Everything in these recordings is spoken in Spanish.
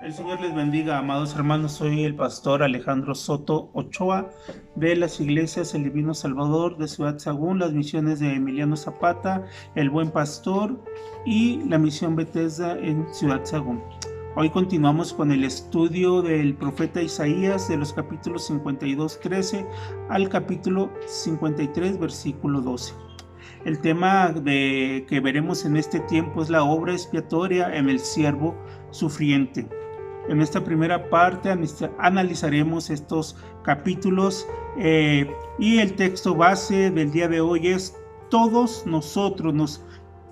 El Señor les bendiga, amados hermanos. Soy el pastor Alejandro Soto Ochoa de las iglesias El Divino Salvador de Ciudad Sagún, las misiones de Emiliano Zapata, El Buen Pastor y la misión Bethesda en Ciudad Sagún. Hoy continuamos con el estudio del profeta Isaías de los capítulos 52:13 al capítulo 53, versículo 12. El tema que veremos en este tiempo es la obra expiatoria en el siervo sufriente. En esta primera parte analizaremos estos capítulos y el texto base del día de hoy es: todos nosotros nos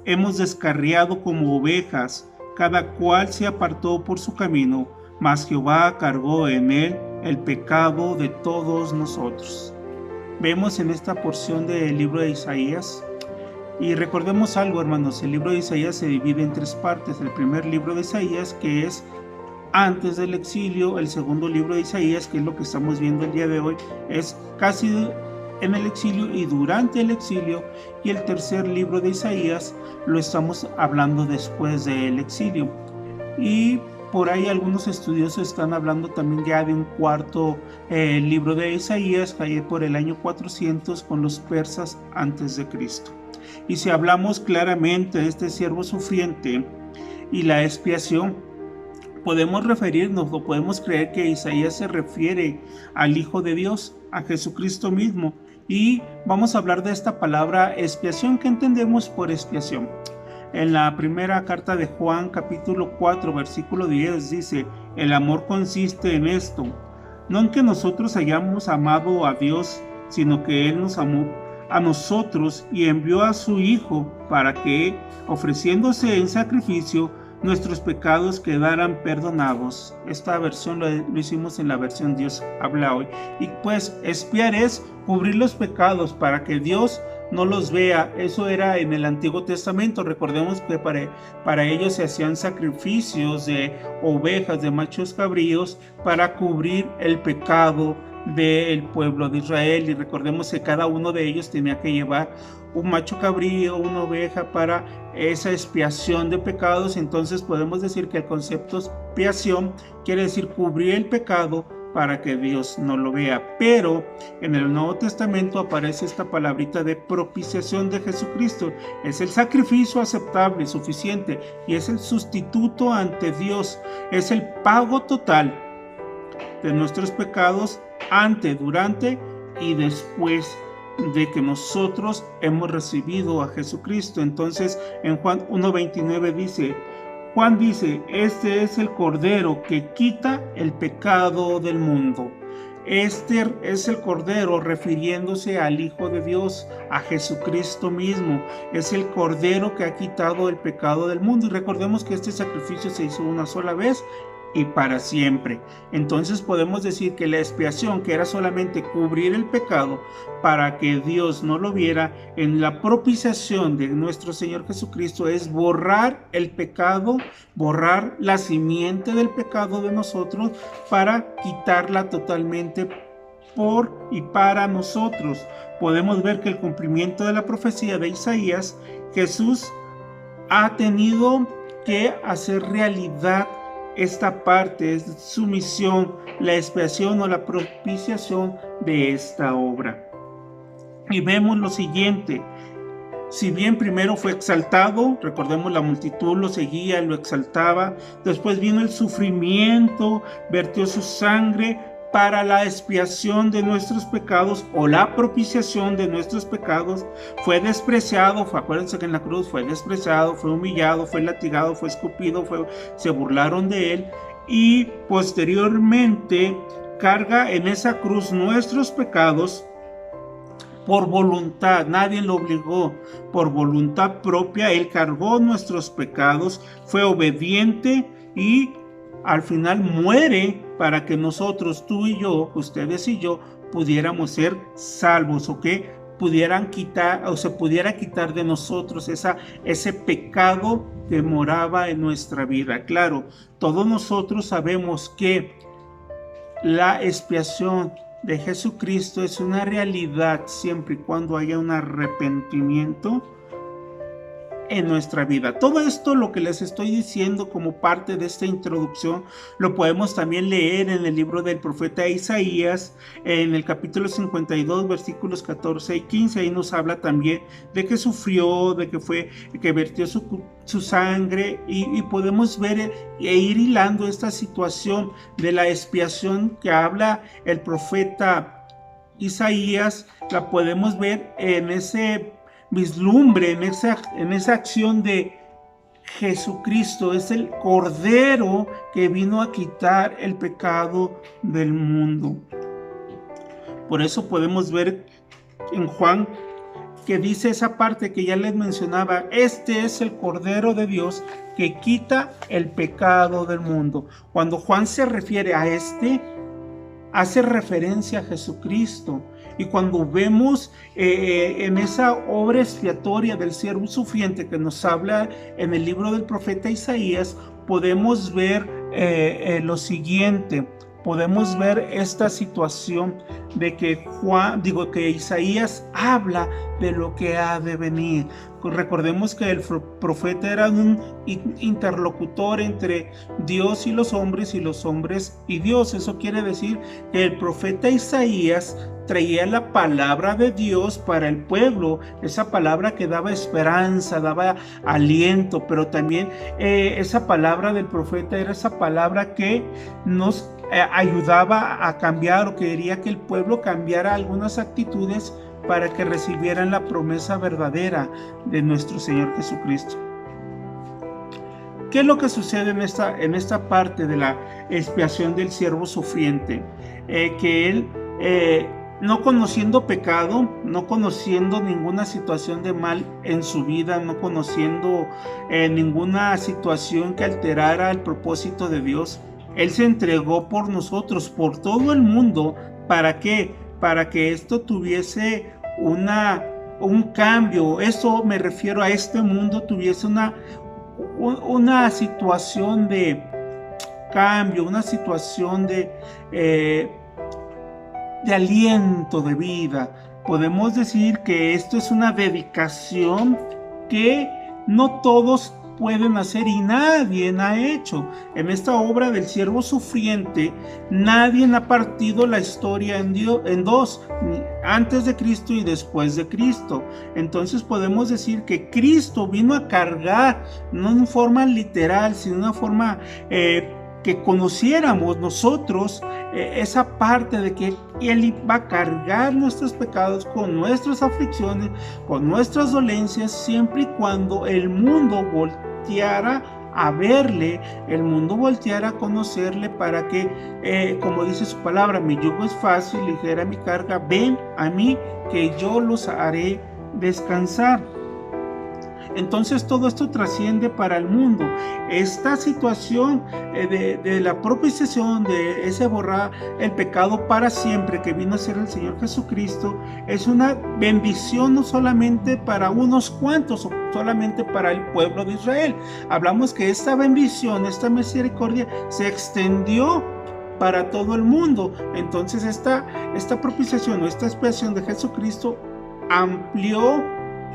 hemos descarriado como ovejas, cada cual se apartó por su camino, mas Jehová cargó en él el pecado de todos nosotros. Vemos en esta porción del libro de Isaías. Y recordemos algo, hermanos, el libro de Isaías se divide en tres partes. El primer libro de Isaías, que es antes del exilio; el segundo libro de Isaías, que es lo que estamos viendo el día de hoy, es casi en el exilio y durante el exilio; y el tercer libro de Isaías lo estamos hablando después del exilio. Y por ahí algunos estudiosos están hablando también ya de un cuarto libro de Isaías, que hay por el año 400 con los persas antes de Cristo. Y si hablamos claramente de este siervo sufriente y la expiación, podemos referirnos o podemos creer que Isaías se refiere al Hijo de Dios, a Jesucristo mismo. Y vamos a hablar de esta palabra expiación. ¿Qué entendemos por expiación? En la primera carta de Juan, capítulo 4, versículo 10, dice: el amor consiste en esto, no en que nosotros hayamos amado a Dios, sino que Él nos amó a nosotros y envió a su Hijo para que, ofreciéndose en sacrificio, nuestros pecados quedaran perdonados. Esta versión lo hicimos en la versión Dios habla hoy. Y pues expiar es cubrir los pecados para que Dios no los vea. Eso era en el Antiguo Testamento. Recordemos que para ellos se hacían sacrificios de ovejas, de machos cabríos, para cubrir el pecado del pueblo de Israel. Y recordemos que cada uno de ellos tenía que llevar un macho cabrío, una oveja, para esa expiación de pecados. Entonces podemos decir que el concepto expiación quiere decir cubrir el pecado para que Dios no lo vea. Pero en el Nuevo Testamento aparece esta palabrita de propiciación de Jesucristo. Es el sacrificio aceptable, suficiente, y es el sustituto ante Dios. Es el pago total de nuestros pecados antes, durante y después de que nosotros hemos recibido a Jesucristo. Entonces en Juan 1:29 Juan dice: este es el Cordero que quita el pecado del mundo. Este es el Cordero refiriéndose al Hijo de Dios, a Jesucristo mismo. Es el Cordero que ha quitado el pecado del mundo. Y recordemos que este sacrificio se hizo una sola vez y para siempre. Entonces podemos decir que la expiación, que era solamente cubrir el pecado para que Dios no lo viera, en la propiciación de nuestro Señor Jesucristo es borrar el pecado, borrar la simiente del pecado de nosotros para quitarla totalmente por y para nosotros. Podemos ver que el cumplimiento de la profecía de Isaías, Jesús ha tenido que hacer realidad esta parte. Es su misión, la expiación o la propiciación de esta obra. Y vemos lo siguiente: si bien primero fue exaltado, recordemos, la multitud lo seguía, lo exaltaba, después vino el sufrimiento, vertió su sangre para la expiación de nuestros pecados o la propiciación de nuestros pecados. Fue despreciado, acuérdense que en la cruz fue despreciado, fue humillado, fue latigado, fue escupido, se burlaron de él, y posteriormente carga en esa cruz nuestros pecados por voluntad. Nadie lo obligó, por voluntad propia él cargó nuestros pecados, fue obediente y al final muere para que nosotros, tú y yo, ustedes y yo, pudiéramos ser salvos, o que pudieran quitar, o se pudiera quitar de nosotros ese pecado que moraba en nuestra vida. Claro, todos nosotros sabemos que la expiación de Jesucristo es una realidad siempre y cuando haya un arrepentimiento en nuestra vida. Todo esto, lo que les estoy diciendo como parte de esta introducción, lo podemos también leer en el libro del profeta Isaías, en el capítulo 52, versículos 14 y 15. Ahí nos habla también de que sufrió, de que vertió su sangre, y podemos ver e ir hilando esta situación de la expiación que habla el profeta Isaías. La podemos ver en ese vislumbre, en esa acción de Jesucristo. Es el Cordero que vino a quitar el pecado del mundo. Por eso podemos ver en Juan que dice esa parte que ya les mencionaba: este es el Cordero de Dios que quita el pecado del mundo. Cuando Juan se refiere a hace referencia a Jesucristo. Y cuando vemos en esa obra expiatoria del siervo sufriente que nos habla en el libro del profeta Isaías, podemos ver lo siguiente. Podemos ver esta situación de que Isaías habla de lo que ha de venir. Recordemos que el profeta era un interlocutor entre Dios y los hombres y Dios. Eso quiere decir que el profeta Isaías traía la palabra de Dios para el pueblo, esa palabra que daba esperanza, daba aliento, pero también esa palabra del profeta era esa palabra que nos ayudaba a cambiar, o quería que el pueblo cambiara algunas actitudes para que recibieran la promesa verdadera de nuestro Señor Jesucristo. ¿Qué es lo que sucede en esta parte de la expiación del siervo sufriente? Que él, no conociendo pecado, no conociendo ninguna situación de mal en su vida, no conociendo ninguna situación que alterara el propósito de Dios, Él se entregó por nosotros, por todo el mundo. ¿Para qué? Para que esto tuviese un cambio. Eso me refiero a este mundo, tuviese una situación de cambio, una situación de aliento de vida. Podemos decir que esto es una dedicación que no todos pueden hacer y nadie ha hecho. En esta obra del siervo sufriente, nadie ha partido la historia en dos, antes de Cristo y después de Cristo. Entonces podemos decir que Cristo vino a cargar, no en forma literal, sino en una forma que conociéramos nosotros esa parte de que Él iba a cargar nuestros pecados con nuestras aflicciones, con nuestras dolencias, siempre y cuando el mundo volteara a verle, el mundo volteara a conocerle, para que, como dice su palabra, mi yugo es fácil, ligera mi carga, ven a mí que yo los haré descansar. Entonces todo esto trasciende para el mundo. Esta situación de la propiciación, de ese borrar el pecado para siempre que vino a ser el Señor Jesucristo, es una bendición no solamente para unos cuantos o solamente para el pueblo de Israel. Hablamos que esta bendición, esta misericordia se extendió para todo el mundo. Entonces esta propiciación o esta expiación de Jesucristo amplió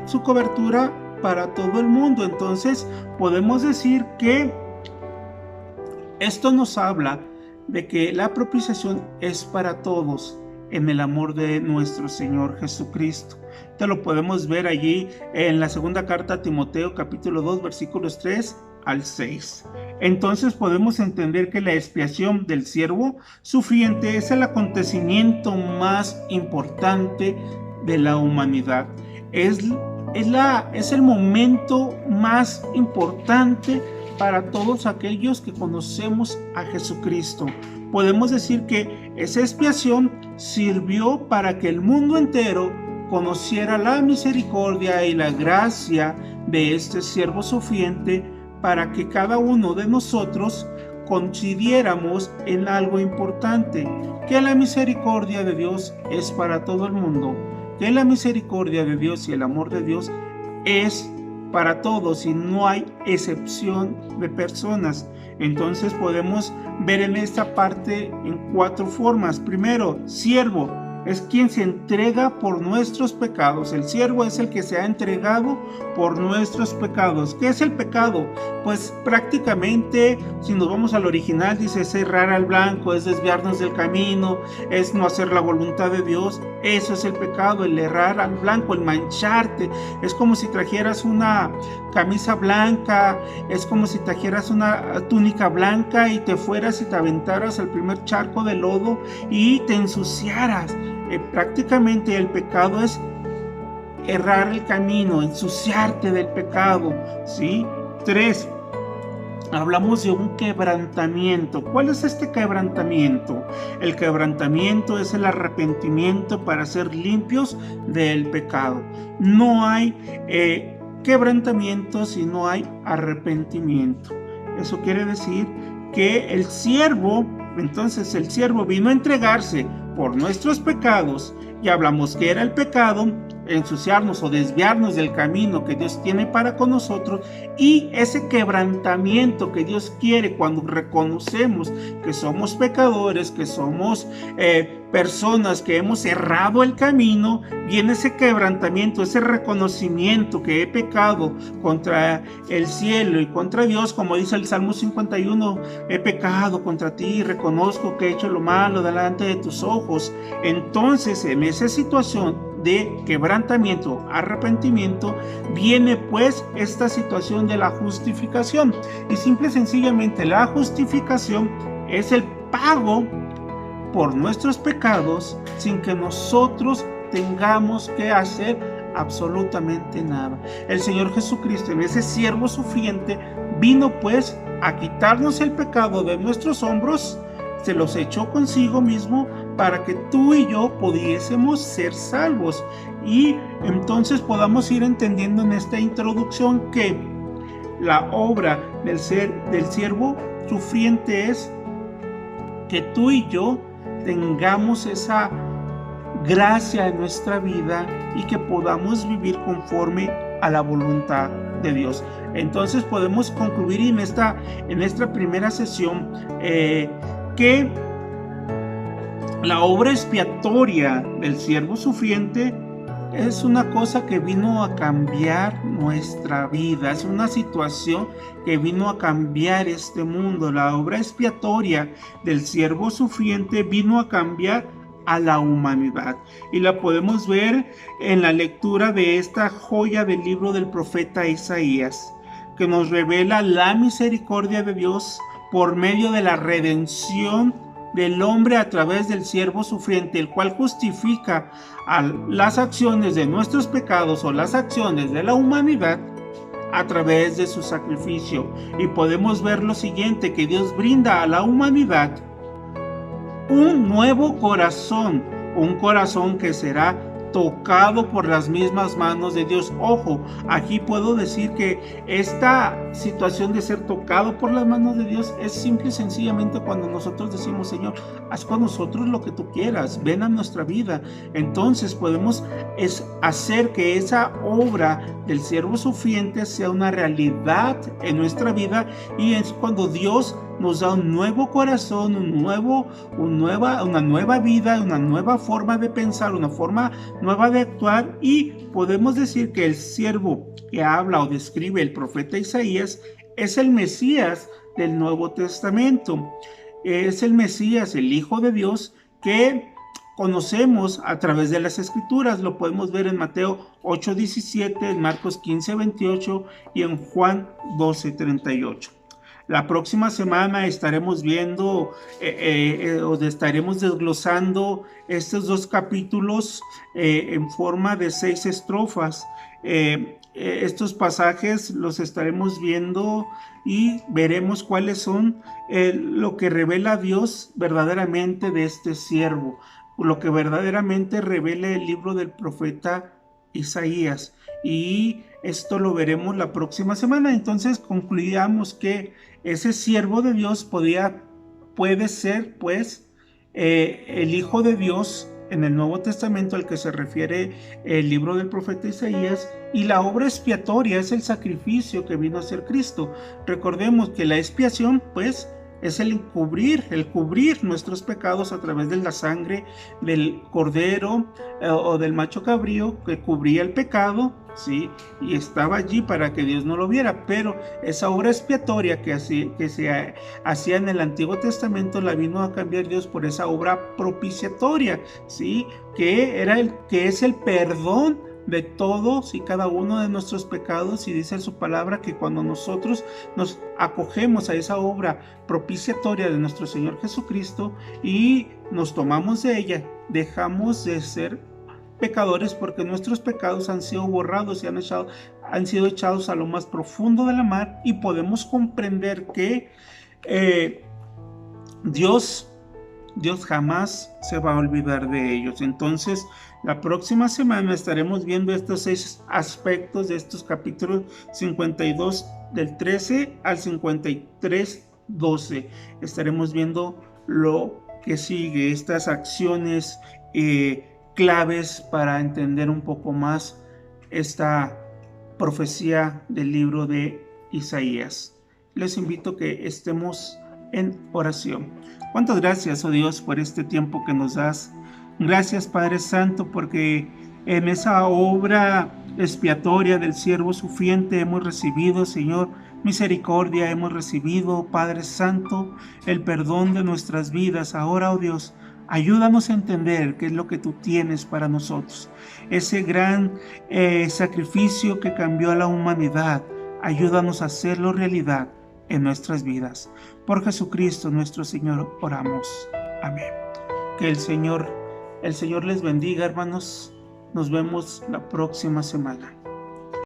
su cobertura para todo el mundo. Entonces podemos decir que esto nos habla de que la propiciación es para todos en el amor de nuestro Señor Jesucristo. Te lo podemos ver allí en la segunda carta a Timoteo, capítulo 2, versículos 3 al 6. Entonces podemos entender que la expiación del siervo sufriente es el acontecimiento más importante de la humanidad. Es el momento más importante para todos aquellos que conocemos a Jesucristo. Podemos decir que esa expiación sirvió para que el mundo entero conociera la misericordia y la gracia de este siervo sufriente, para que cada uno de nosotros coincidiéramos en algo importante, que la misericordia de Dios es para todo el mundo, que la misericordia de Dios y el amor de Dios es para todos y no hay excepción de personas. Entonces podemos ver en esta parte en 4 formas. Primero, siervo. es quien se entrega por nuestros pecados. El siervo es el que se ha entregado por nuestros pecados. ¿Qué es el pecado? Pues prácticamente, si nos vamos al original, dice es errar al blanco, es desviarnos del camino, es no hacer la voluntad de Dios. Eso es el pecado, el errar al blanco, el mancharte. Es como si trajeras una camisa blanca, es como si trajeras una túnica blanca y te fueras y te aventaras al primer charco de lodo y te ensuciaras. Prácticamente el pecado es errar el camino, ensuciarte del pecado, ¿sí? 3. Hablamos de un quebrantamiento. ¿Cuál es este quebrantamiento? El quebrantamiento es el arrepentimiento para ser limpios del pecado. No hay quebrantamiento si no hay arrepentimiento. Eso quiere decir que el siervo vino a entregarse por nuestros pecados, y hablamos que era el pecado, ensuciarnos o desviarnos del camino que Dios tiene para con nosotros, y ese quebrantamiento que Dios quiere cuando reconocemos que somos pecadores, que somos personas que hemos errado el camino, viene ese quebrantamiento, ese reconocimiento que he pecado contra el cielo y contra Dios, como dice el Salmo 51, he pecado contra ti y reconozco que he hecho lo malo delante de tus ojos. Entonces, en esa situación de quebrantamiento, arrepentimiento, viene pues esta situación de la justificación. Y simple y sencillamente la justificación es el pago por nuestros pecados sin que nosotros tengamos que hacer absolutamente nada. El Señor Jesucristo, en ese siervo sufriente, vino pues a quitarnos el pecado de nuestros hombros, se los echó consigo mismo para que tú y yo pudiésemos ser salvos. Y entonces podamos ir entendiendo en esta introducción que la obra del siervo sufriente es que tú y yo tengamos esa gracia en nuestra vida y que podamos vivir conforme a la voluntad de Dios. Entonces podemos concluir en esta primera sesión que la obra expiatoria del siervo sufriente es una cosa que vino a cambiar nuestra vida, es una situación que vino a cambiar este mundo. La obra expiatoria del siervo sufriente vino a cambiar a la humanidad, y la podemos ver en la lectura de esta joya del libro del profeta Isaías, que nos revela la misericordia de Dios por medio de la redención del hombre a través del siervo sufriente, el cual justifica las acciones de nuestros pecados o las acciones de la humanidad a través de su sacrificio. Y podemos ver lo siguiente, que Dios brinda a la humanidad un nuevo corazón, un corazón que será tocado por las mismas manos de Dios. Ojo, aquí puedo decir que esta situación de ser tocado por las manos de Dios es simple y sencillamente cuando nosotros decimos: Señor, haz con nosotros lo que tú quieras, ven a nuestra vida. Entonces podemos hacer que esa obra del siervo sufriente sea una realidad en nuestra vida, y es cuando Dios nos da un nuevo corazón, una nueva vida, una nueva forma de pensar, una forma nueva de actuar. Y podemos decir que el siervo que habla o describe el profeta Isaías es el Mesías del Nuevo Testamento. Es el Mesías, el Hijo de Dios, que conocemos a través de las Escrituras. Lo podemos ver en Mateo 8:17, en Marcos 15:28 y en Juan 12:38. La próxima semana estaremos viendo o estaremos desglosando estos dos capítulos en forma de 6 estrofas. Estos pasajes los estaremos viendo y veremos cuáles son lo que revela Dios verdaderamente de este siervo, lo que verdaderamente revela el libro del profeta Isaías. Y esto lo veremos la próxima semana. Entonces concluyamos que ese siervo de Dios puede ser pues el Hijo de Dios en el Nuevo Testamento al que se refiere el libro del profeta Isaías, y la obra expiatoria es el sacrificio que vino a hacer Cristo. Recordemos que la expiación pues es el cubrir nuestros pecados a través de la sangre del cordero o del macho cabrío que cubría el pecado, ¿sí? Y estaba allí para que Dios no lo viera, pero esa obra expiatoria que se hacía en el Antiguo Testamento la vino a cambiar Dios por esa obra propiciatoria, ¿sí? Que es el perdón de todos y cada uno de nuestros pecados, y dice su palabra que cuando nosotros nos acogemos a esa obra propiciatoria de nuestro Señor Jesucristo y nos tomamos de ella, dejamos de ser pecadores porque nuestros pecados han sido borrados y han sido echados a lo más profundo de la mar, y podemos comprender que Dios jamás se va a olvidar de ellos. Entonces, la próxima semana estaremos viendo estos 6 aspectos de estos capítulos 52 del 13 al 53, 12. Estaremos viendo lo que sigue, estas acciones claves para entender un poco más esta profecía del libro de Isaías. Les invito a que estemos en oración. Cuántas gracias, oh Dios, por este tiempo que nos das. Gracias, Padre Santo, porque en esa obra expiatoria del siervo sufriente hemos recibido, Señor, misericordia, hemos recibido, Padre Santo, el perdón de nuestras vidas. Ahora, oh Dios, ayúdanos a entender qué es lo que tú tienes para nosotros. Ese gran sacrificio que cambió a la humanidad, ayúdanos a hacerlo realidad en nuestras vidas. Por Jesucristo nuestro Señor oramos. Amén. Que el Señor les bendiga, hermanos. Nos vemos la próxima semana.